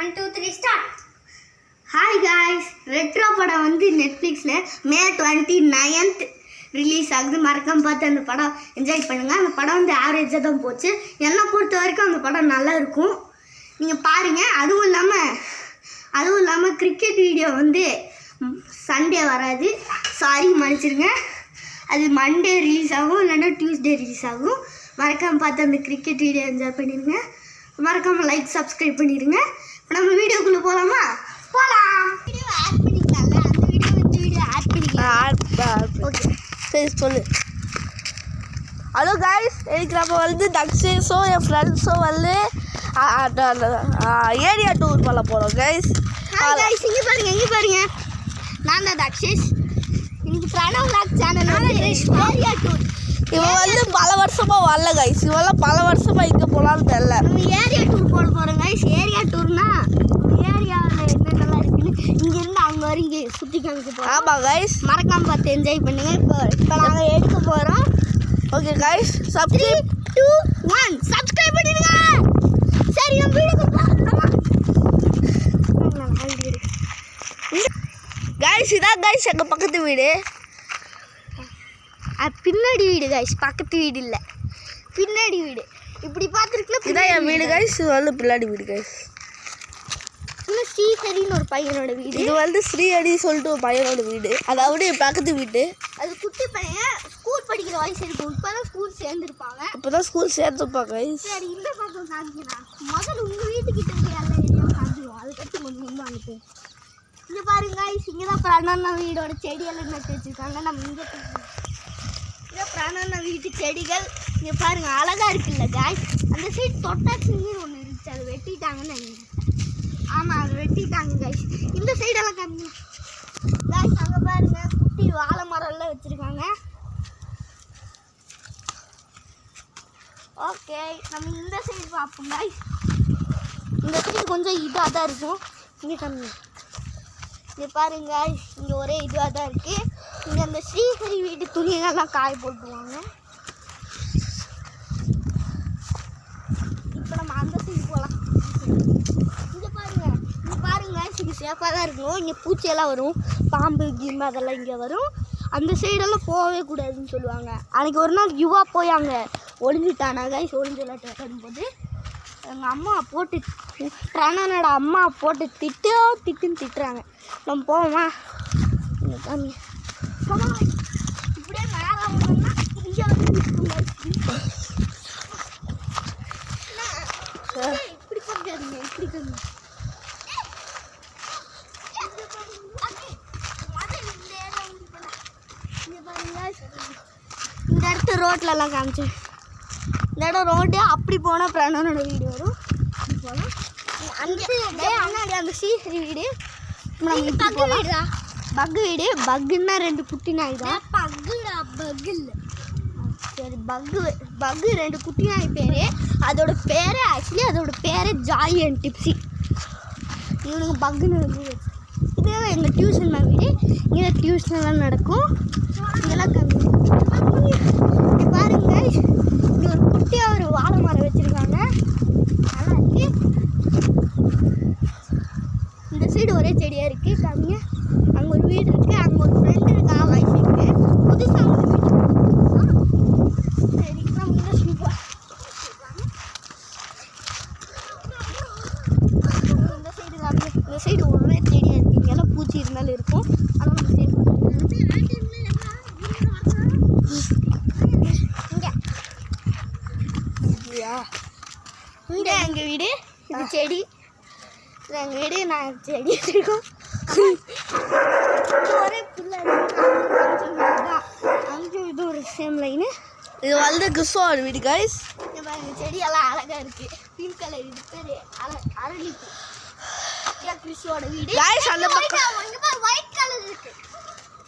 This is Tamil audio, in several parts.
1 2 3 ஸ்டார்ட். ஹாய் காய்ஸ், ரெட்ரோ படம் வந்து நெட்ஃப்ளிக்ஸில் மே 29th ரிலீஸ் ஆகுது. மறக்காம பார்த்து அந்த படம் என்ஜாய் பண்ணுங்கள். அந்த படம் வந்து ஆவரேஜாக தான் போச்சு. என்னை பொறுத்த வரைக்கும் அந்த படம் நல்லா இருக்கும், நீங்கள் பாருங்கள். அதுவும் இல்லாமல் கிரிக்கெட் வீடியோ வந்து சண்டே வராது, சாரி மன்னிச்சிருங்க. அது மண்டே ரிலீஸ் ஆகும், இல்லைன்னா டியூஸ்டே ரிலீஸ் ஆகும். மறக்காமல் பார்த்து அந்த கிரிக்கெட் வீடியோ என்ஜாய் பண்ணிடுங்க. மறக்காமல் லைக் சப்ஸ்கிரைப் பண்ணிடுங்க. இப்போ நம்ம வீடியோக்குள்ளே போகலாமா? போகலாம். வீடியோ ஆட் பண்ணிக்கலாம்ல, அந்த வீடியோ ஆட் பண்ணிக்கலாம். ஓகே சரி சொல்லு. ஹலோ காய்ஸ், எனக்கு நம்ம வந்து தக்ஷேஸும் என் ஃப்ரெண்ட்ஸும் வந்து ஏரியா டூர் பண்ண போகிறோம் கைஸ். கைஸ் இங்கே பாருங்க, நான் தான் தக்ஷேஷ். இன்னைக்கு Pranav vlog channel area tour. இவன் வந்து பல வருஷமாக வரல கைஸ். இவெல்லாம் பல வருஷமாக இங்கே போகலான்னு தெரியல. நம்ம ஏரியா டூர் போட போகிறோம் கைஸ். ஏரியா டூர்னா ஏரியாவில் என்னென்னலாம் இருக்குன்னு இங்கேருந்து அவங்க வரை இங்கே சுற்றி காமிக்க போகிறோம். ஆமாம் கைஸ், மறக்காமல் பார்த்து என்ஜாய் பண்ணுங்கள். இப்போ நாங்கள் எடுக்க போகிறோம். ஓகே கைஸ், சப்ஸ்கிரைப் 2 1 சப்ஸ்கிரைப் பண்ணிடுங்க. சரி, நம்ம வீடியோக்கு போகலாம். கைஸ் இதான் கைஸ் எங்கள் பக்கத்து வீடு. பின்னாடி வீடு கைஸ், பக்கத்து வீடு இல்லை, பின்னாடி வீடு. இப்படி பார்த்துருக்கலாம். இதான் என் வீடு கைஸ். இது வந்து பின்னாடி வீடு கைஸ். இன்னும் ஸ்ரீஹரின்னு ஒரு பையனோட வீடு. இது வந்து ஸ்ரீஹரி சொல்லிட்டு ஒரு பையனோட வீடு, அதாவது என் பக்கத்து வீடு. அது குட்டி பையன், ஸ்கூல் படிக்கிற வயசு இருக்கும். இப்போ தான் ஸ்கூல் சேர்ந்துருப்பாங்க. இப்போ தான் ஸ்கூல் சேர்த்துப்பாங்க கைஸ். சரி, இந்த பக்கம் காமிக்கிறேன். முதல்ல உங்கள் வீட்டுக்கிட்ட இருக்க எல்லா ஏரியாவும் காமிச்சிடுவோம். அதுக்கடுத்து கொஞ்சம் முன்ன அனுப்பு. இங்கே பாருங்க கைஸ், இங்கே தான் பிரணவண்ணா வீடோட செடியெல்லாம் நட்டு வச்சுருக்காங்க. நம்ம இங்கே இங்கே பிரணவண்ணா வீட்டு செடிகள் இங்கே பாருங்க, அழகாக இருக்குல்ல கைஸ். அந்த சைடு தொட்டாச்சின்னு ஒன்று இருந்துச்சு, அதை வெட்டிட்டாங்கன்னு நினைக்கிறேன். ஆமாம், அதை வெட்டிட்டாங்க கைஸ். இந்த சைடெல்லாம் காமிங்க கைஸ். அங்கே பாருங்க, குட்டி வாழை மரம்லாம் வச்சுருக்காங்க. ஓகே, நம்ம இந்த சைடு பார்ப்போம் கைஸ். இந்த சைடு கொஞ்சம் இதாக தான் இருக்கும். இங்கே காமிங்க. இங்கே பாருங்க, இங்கே ஒரே இதுவாக தான் இருக்குது. இங்கே அந்த ஸ்ரீஹரி வீட்டு துணியெல்லாம் காய போட்டுருவாங்க. இப்போ நம்ம அந்த சைடு போகலாம். இங்கே பாருங்க, இங்கே சேஃபாக தான் இருக்கணும். இங்கே பூச்சியெல்லாம் வரும், பாம்பு கிம்பு அதெல்லாம் இங்கே வரும். அந்த சைடெல்லாம் போகவே கூடாதுன்னு சொல்லுவாங்க. அன்றைக்கி ஒரு நாள் யுவா போய் அங்கே ஒளிஞ்சிட்டானா கைஸ். ஒளிஞ்சிடலாட்டு போது எங்கள் அம்மா போட்டு பிரணவனோட அம்மா போட்டு திட்டுன்னு திட்டுறாங்க. நம்ம போவோமா? காமி இப்படியே நேரம் இங்கே வந்து இப்படி பார்க்காதீங்க, இப்படி காமி. இந்த இடத்து ரோட்லலாம் காமிச்சு, இந்த இடம் ரோடு. அப்படி போனால் பிரணவனோட வீடு வரும். அப்படி போனால் அந்த ஸ்ரீஹரி வீடு. பக்கு வீடு. பக்குன்னா 2 குட்டி நாய் தான். பக்கு இல்லை, சரி, பக்கு 2 குட்டி நாய் பேர். அதோட பேர் ஜாய் அண்ட் டிப்ஸி. இவனுங்க பக்குன்னு வந்து இதே எங்கள் டியூஷன் மேம் வீடு. இங்கே டியூஷன்லாம் நடக்கும். இதெல்லாம் கம்மி பாருங்க. இங்கே ஒரு குட்டியாக ஒரு வாழை மரம் வச்சுருக்காங்க, நல்லா இருக்கு. இந்த சைடு ஒரே செடியாக இருக்குது. கம்மிங்க, அங்கே ஒரு வீடு இருக்குது, அங்கே ஒரு ஃப்ரெண்டு இருக்கா, வயசு இருக்குது. புதுசாக ஒரு வீடு. சரி, நம்ம இந்த சைடு இந்த சைடு ஒரே செடியாக இருக்குது. இங்கெல்லாம் பூச்சி இருந்தாலும் இருக்கும். ஆனால் நம்ம சைடு இங்கே எங்கள் வீடு. இது செடி, இது எங்கள் வீடு. நான் செடி வச்சுருக்கோம். ஒரே பிள்ளை தான் அங்கே இது ஒரு சேம் லைனு. இது வந்து கிறிஸ்துவோட வீடு கைஸ். இங்கே பாருங்க, செடியெல்லாம் அழகாக இருக்குது. பிங்க் கலர், இது பேர் அரளிப்பூ. கிறிஸ்துவோட வீடு கைஸ். அந்த பக்கம் இங்கே பாரு, ஒயிட் கலர் இருக்குது.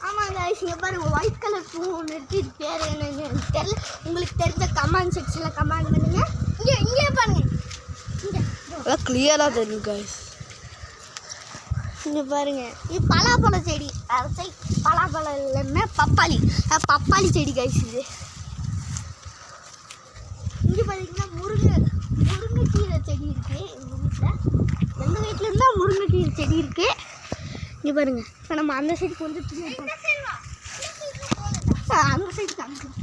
ஆமாம் கைஸ், இங்கே பாருங்க, ஒயிட் கலர் பூ ஒன்று இருக்குது. இது பேர் என்னன்னு தெரியல. உங்களுக்கு தெரிஞ்ச கமெண்ட் செக்ஷனில் கமெண்ட் பண்ணுங்கள். இங்கே பாருங்க, நல்லா கிளியராக தெரியும் கைஸ். இங்கே பாருங்க, இது பலாப்பழ செடி. பலாப்பழம் இல்லைன்னா பப்பாளி செடி கைஸ். இது இங்கே பார்த்தீங்கன்னா முருங்கைக்கீரை செடி இருக்குது எங்கள் வீட்டில். எங்கள் வீட்டில் முருங்கைக்கீரை செடி இருக்குது. இங்கே பாருங்கள். இப்போ நம்ம அந்த சைடு கொஞ்சம் பின்னாடி அந்த சைடு காமிக்கலாம்.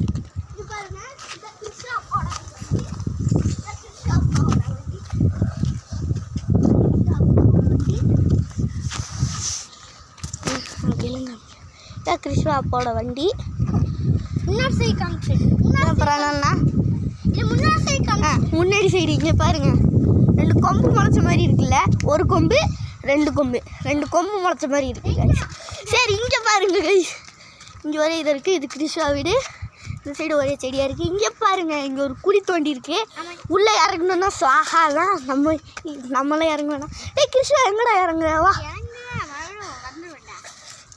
இது பாருங்க, இந்த கிருஷ்ணாவோட வண்டி. கிருஷ்ணா அப்பாவோட வண்டி. முன்னாடி சைடு காமிச்சு அப்புறம் என்னன்னா இது முன்னாடி சைடு முன்னாடி சைடு இங்கே பாருங்க, 2 கொம்பு முளைச்ச மாதிரி இருக்குல்ல. ஒரு கொம்பு 2 கொம்பு முளைச்ச மாதிரி இருக்கு கைஸ். சரி இங்கே பாருங்க கைஸ், இங்கே ஒரே இது இருக்குது. இது கிருஷ்ணா வீடு. இந்த சைடு ஒரே செடியாக இருக்குது. இங்கே பாருங்கள், இங்கே ஒரு குழி தோண்டி இருக்குது. உள்ளே இறங்கணுன்னா சுவாகா தான். நம்மளாம் இறங்க வேணாம். கிருஷ்ணா எங்கடா இறங்குறவா?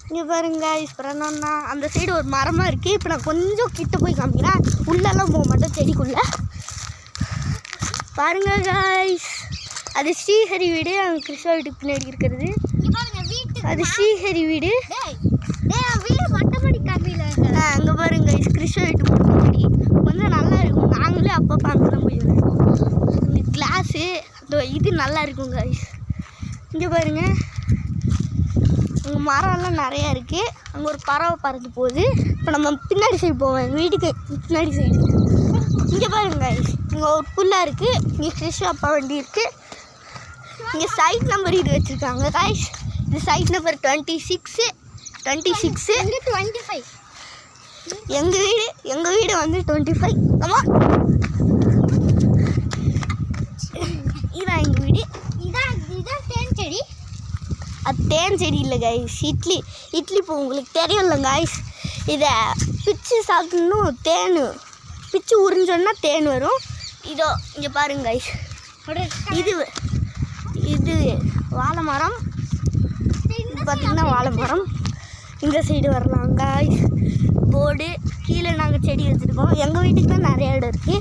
இங்கே பாருங்க, இப்போ என்னன்னா அந்த சைடு ஒரு மரமாக இருக்குது. இப்போ நான் கொஞ்சம் கிட்ட போய் காமிக்கிறேன். உள்ளெல்லாம் போக மாட்டேன், செடிக்குள்ளே பாருங்க காய்ஸ். அது ஸ்ரீஹரி வீடு. அவங்க கிருஷ்ணா வீட்டுக்கு பின்னாடி இருக்கிறது அது ஸ்ரீஹரி வீடு. அங்கே பாருங்க கிருஷ்ணா வீட்டுக்கு முன்னாடி கொஞ்சம் நல்லா இருக்கும். நாங்களே அப்பப்போ அங்கே தான் போய் விளையாடுவோம். கிளாஸு அந்த இது நல்லா இருக்கும் காய்ஸ். இங்கே பாருங்க, அங்கே மரம்லாம் நிறையா இருக்குது. அங்கே ஒரு பறவை பறந்து போகுது. இப்போ நம்ம பின்னாடி சைடு போவோம், எங்கள் வீட்டுக்கு பின்னாடி சைடு. இங்கே பாருங்க, இங்கே ஒரு புல்லாக இருக்குது. இங்கே கிருஷ்ணா அப்பா வண்டி இருக்குது. இங்கே சைட் நம்பர் இது வச்சுருக்காங்க காய்ஸ். இது சைட் நம்பர் 26. 25 எங்கள் வீடு வந்து 25. ஆமாம், இதுதான் எங்கள் வீடு. இதான் தேன் செடி. அது தேன் செடி இல்லை காய்ஸ், இட்லி பூ. உங்களுக்கு தெரியும்ல காய்ஸ், இதை பிச்சு சாப்பிட்ணும். தேன் பிச்சு உறிஞ்சோன்னா தேன் வரும். இதோ இங்கே பாருங்க காய்ஸ், இது வாழை மரம். பார்த்திங்கன்னா வாழை மரம். இந்த சைடு வரலாம் காய்ஸ். போர்டு கீழே நாங்கள் செடி வச்சுருக்கோம். எங்கள் வீட்டுக்கு தான் நிறைய இடம் இருக்குது.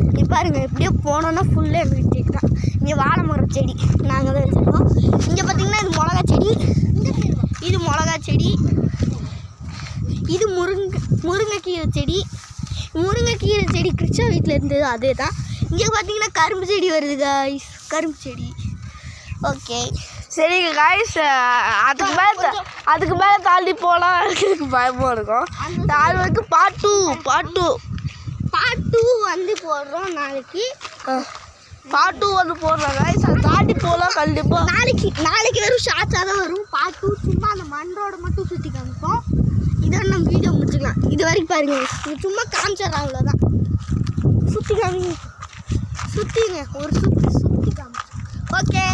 இங்கே பாருங்கள், எப்படியோ போனோன்னா ஃபுல்லாக எங்கள் வீட்டுக்கு தான். இங்கே வாழை மரம் செடி நாங்கள் தான் வச்சுருக்கோம். இங்கே பார்த்திங்கன்னா இது மிளகா செடி. இது மிளகா செடி. இது முருங்கைக்கீரை செடி. முருங்கைக்கீரை செடி கிருஷ்ணா வீட்டில் இருந்தது அதே தான். இங்கே பார்த்தீங்கன்னா கரும்பு செடி வருது காய்ஸ், கரும்பு செடி. ஓகே சரிங்க காய்ஸ், அதுக்கு மேலே தாண்டி போகலாம். எனக்கு பயமாக இருக்கும். அது வந்து பார்ட் டூ வந்து போடுறோம் நாளைக்கு. பார்ட் 2 வந்து போடுறோம் காய்ஸ். அதை தாண்டி போகலாம் கண்டிப்பாக. நாளைக்கு வெறும் ஷார்ட்ஸாக தான் வரும். பார்ட் 2 சும்மா அந்த மண்டோட மட்டும் சுற்றி காமிப்போம். இதோட நம்ம வீடியோ முடிச்சுக்கலாம். இது வரைக்கும் பாருங்க, இது சும்மா காமிச்சிடறேன், அவ்வளோதான். சுற்றிங்க ஒரு சுற்றி காமிச்சு. ஓகே.